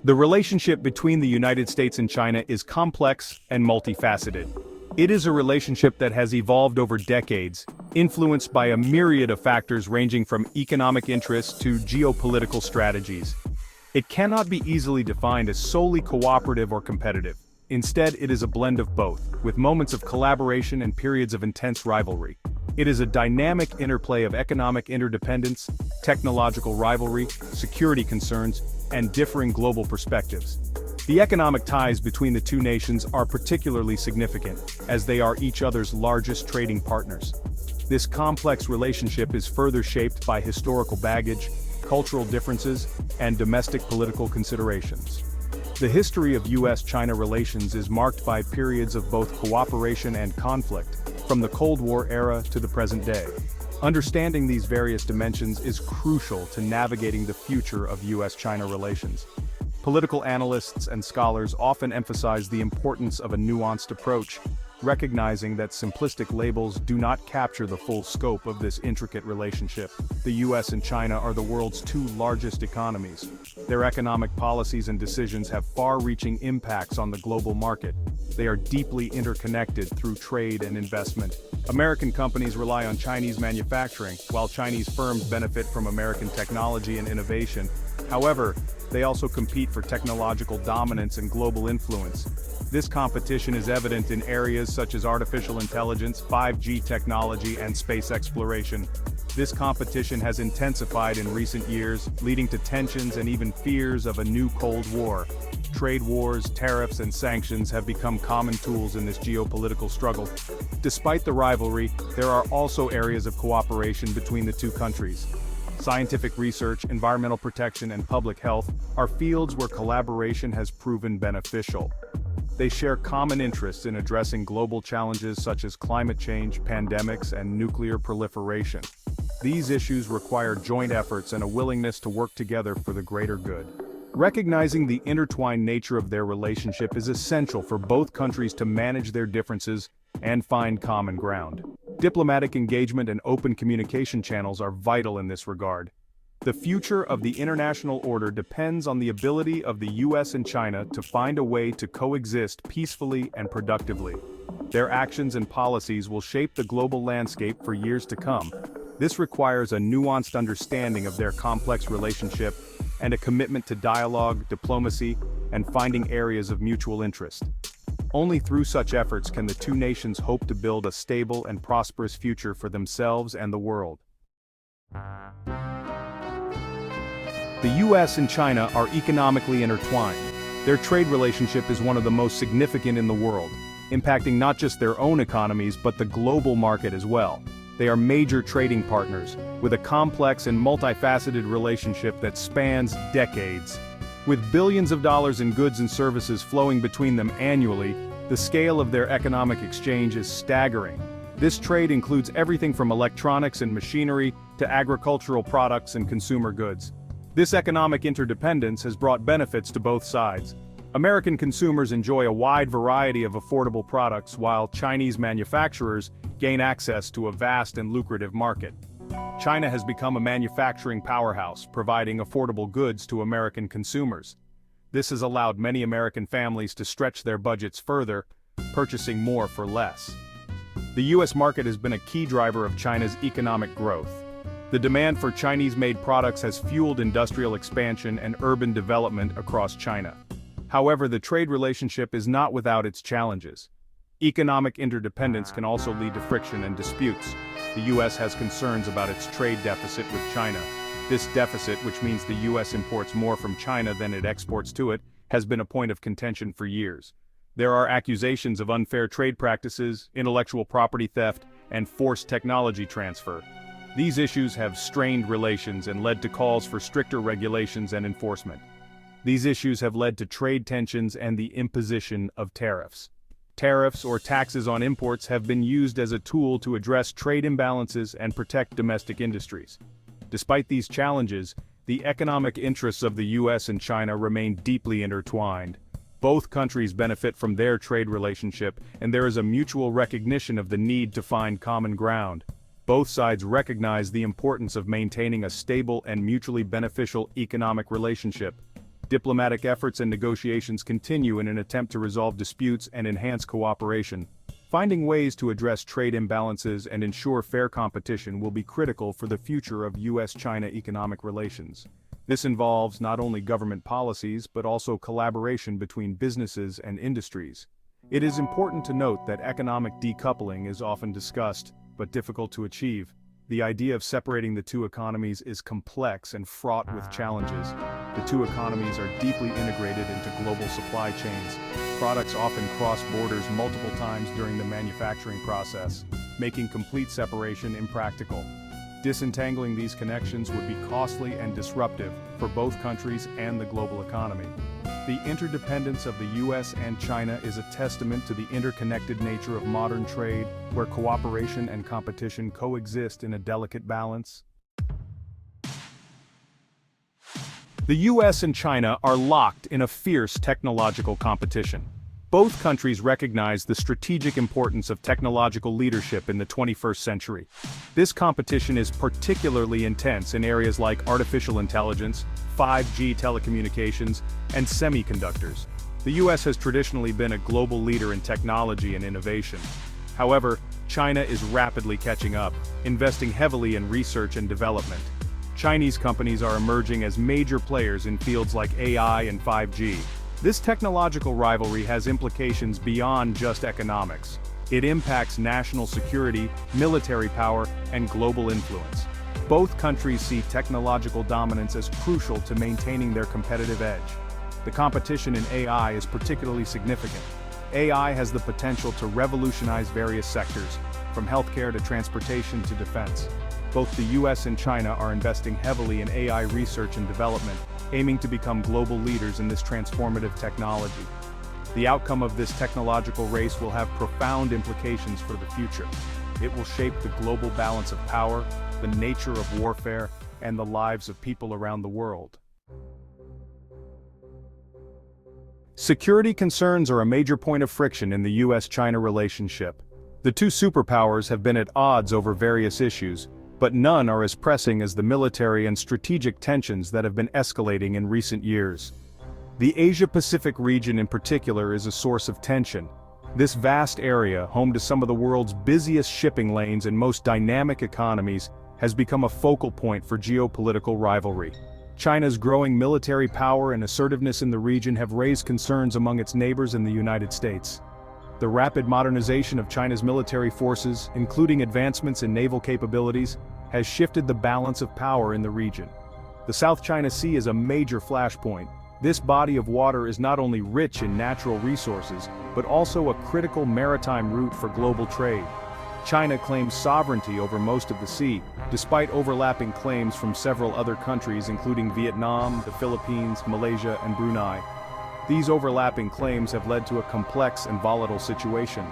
The relationship between the United States and China is complex and multifaceted. It is a relationship that has evolved over decades, influenced by a myriad of factors ranging from economic interests to geopolitical strategies. It cannot be easily defined as solely cooperative or competitive. Instead, it is a blend of both, with moments of collaboration and periods of intense rivalry. It is a dynamic interplay of economic interdependence, technological rivalry, security concerns, and differing global perspectives. The economic ties between the two nations are particularly significant, as they are each other's largest trading partners. This complex relationship is further shaped by historical baggage, cultural differences, and domestic political considerations. The history of US-China relations is marked by periods of both cooperation and conflict, from the Cold War era to the present day. Understanding these various dimensions is crucial to navigating the future of US-China relations. Political analysts and scholars often emphasize the importance of a nuanced approach, recognizing that simplistic labels do not capture the full scope of this intricate relationship. The US and China are the world's two largest economies. Their economic policies and decisions have far-reaching impacts on the global market. They are deeply interconnected through trade and investment. American companies rely on Chinese manufacturing, while Chinese firms benefit from American technology and innovation. However, they also compete for technological dominance and global influence. This competition is evident in areas such as artificial intelligence, 5G technology, and space exploration. This competition has intensified in recent years, leading to tensions and even fears of a new Cold War. Trade wars, tariffs, and sanctions have become common tools in this geopolitical struggle. Despite the rivalry, there are also areas of cooperation between the two countries. Scientific research, environmental protection, and public health are fields where collaboration has proven beneficial. They share common interests in addressing global challenges such as climate change, pandemics, and nuclear proliferation. These issues require joint efforts and a willingness to work together for the greater good. Recognizing the intertwined nature of their relationship is essential for both countries to manage their differences and find common ground. Diplomatic engagement and open communication channels are vital in this regard. The future of the international order depends on the ability of the US and China to find a way to coexist peacefully and productively. Their actions and policies will shape the global landscape for years to come. This requires a nuanced understanding of their complex relationship and a commitment to dialogue, diplomacy, and finding areas of mutual interest. Only through such efforts can the two nations hope to build a stable and prosperous future for themselves and the world. The US and China are economically intertwined. Their trade relationship is one of the most significant in the world, impacting not just their own economies but the global market as well. They are major trading partners, with a complex and multifaceted relationship that spans decades. With billions of dollars in goods and services flowing between them annually, the scale of their economic exchange is staggering. This trade includes everything from electronics and machinery to agricultural products and consumer goods. This economic interdependence has brought benefits to both sides. American consumers enjoy a wide variety of affordable products, while Chinese manufacturers gain access to a vast and lucrative market. China has become a manufacturing powerhouse, providing affordable goods to American consumers. This has allowed many American families to stretch their budgets further, purchasing more for less. The US market has been a key driver of China's economic growth. The demand for Chinese-made products has fueled industrial expansion and urban development across China. However, the trade relationship is not without its challenges. Economic interdependence can also lead to friction and disputes. The US has concerns about its trade deficit with China. This deficit, which means the US imports more from China than it exports to it, has been a point of contention for years. There are accusations of unfair trade practices, intellectual property theft, and forced technology transfer. These issues have strained relations and led to calls for stricter regulations and enforcement. These issues have led to trade tensions and the imposition of tariffs. Tariffs, or taxes on imports, have been used as a tool to address trade imbalances and protect domestic industries. Despite these challenges, the economic interests of the US and China remain deeply intertwined. Both countries benefit from their trade relationship, and there is a mutual recognition of the need to find common ground. Both sides recognize the importance of maintaining a stable and mutually beneficial economic relationship. Diplomatic efforts and negotiations continue in an attempt to resolve disputes and enhance cooperation. Finding ways to address trade imbalances and ensure fair competition will be critical for the future of US-China economic relations. This involves not only government policies but also collaboration between businesses and industries. It is important to note that economic decoupling is often discussed, but difficult to achieve. The idea of separating the two economies is complex and fraught with challenges. The two economies are deeply integrated into global supply chains. Products often cross borders multiple times during the manufacturing process, making complete separation impractical. Disentangling these connections would be costly and disruptive for both countries and the global economy. The interdependence of the US and China is a testament to the interconnected nature of modern trade, where cooperation and competition coexist in a delicate balance. The US and China are locked in a fierce technological competition. Both countries recognize the strategic importance of technological leadership in the 21st century. This competition is particularly intense in areas like artificial intelligence, 5G telecommunications, and semiconductors. The US has traditionally been a global leader in technology and innovation. However, China is rapidly catching up, investing heavily in research and development. Chinese companies are emerging as major players in fields like AI and 5G. This technological rivalry has implications beyond just economics. It impacts national security, military power, and global influence. Both countries see technological dominance as crucial to maintaining their competitive edge. The competition in AI is particularly significant. AI has the potential to revolutionize various sectors, from healthcare to transportation to defense. Both the US and China are investing heavily in AI research and development, aiming to become global leaders in this transformative technology. The outcome of this technological race will have profound implications for the future. It will shape the global balance of power, the nature of warfare, and the lives of people around the world. Security concerns are a major point of friction in the US-China relationship. The two superpowers have been at odds over various issues, but none are as pressing as the military and strategic tensions that have been escalating in recent years. The Asia-Pacific region in particular is a source of tension. This vast area, home to some of the world's busiest shipping lanes and most dynamic economies, has become a focal point for geopolitical rivalry. China's growing military power and assertiveness in the region have raised concerns among its neighbors in the United States. The rapid modernization of China's military forces, including advancements in naval capabilities, has shifted the balance of power in the region. The South China Sea is a major flashpoint. This body of water is not only rich in natural resources, but also a critical maritime route for global trade. China claims sovereignty over most of the sea, despite overlapping claims from several other countries including Vietnam, the Philippines, Malaysia, and Brunei. These overlapping claims have led to a complex and volatile situation.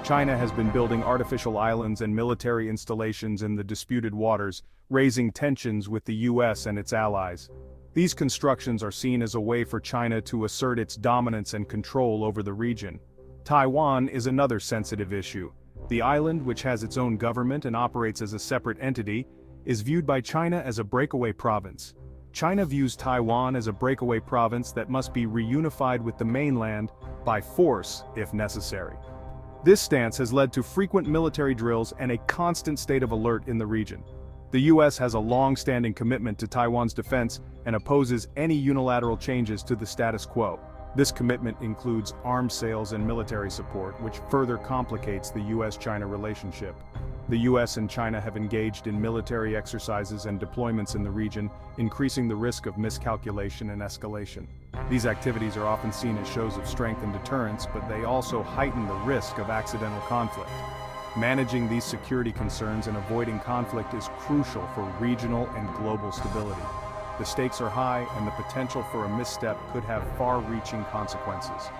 China has been building artificial islands and military installations in the disputed waters, raising tensions with the US and its allies. These constructions are seen as a way for China to assert its dominance and control over the region. Taiwan is another sensitive issue. The island, which has its own government and operates as a separate entity, is viewed by China as a breakaway province. China views Taiwan as a breakaway province that must be reunified with the mainland by force if necessary. This stance has led to frequent military drills and a constant state of alert in the region. The US has a long-standing commitment to Taiwan's defense and opposes any unilateral changes to the status quo. This commitment includes arms sales and military support, which further complicates the US-China relationship. The US and China have engaged in military exercises and deployments in the region, increasing the risk of miscalculation and escalation. These activities are often seen as shows of strength and deterrence, but they also heighten the risk of accidental conflict. Managing these security concerns and avoiding conflict is crucial for regional and global stability. The stakes are high, and the potential for a misstep could have far-reaching consequences.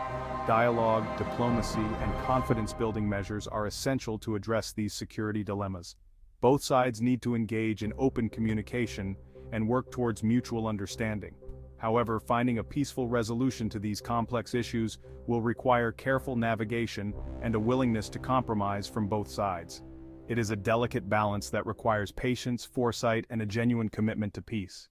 Dialogue, diplomacy, and confidence-building measures are essential to address these security dilemmas. Both sides need to engage in open communication and work towards mutual understanding. However, finding a peaceful resolution to these complex issues will require careful navigation and a willingness to compromise from both sides. It is a delicate balance that requires patience, foresight, and a genuine commitment to peace.